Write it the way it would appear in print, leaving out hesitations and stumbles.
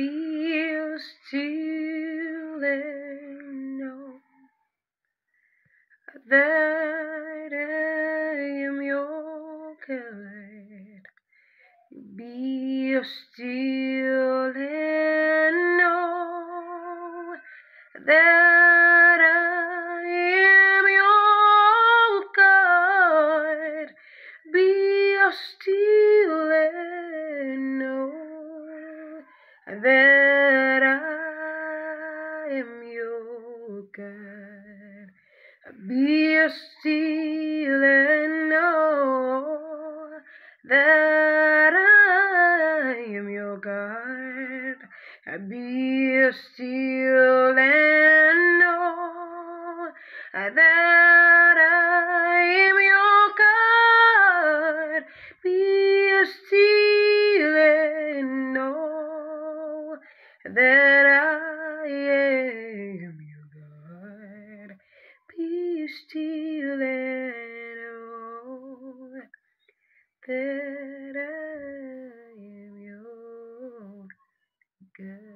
Be still and know that I am your God. Be still and know that I am your God. Be still and know that I am your God. Be still and know that I am your God. Be still and know that I am your God. Be still and know that I am your God. Be still and know that I am your God.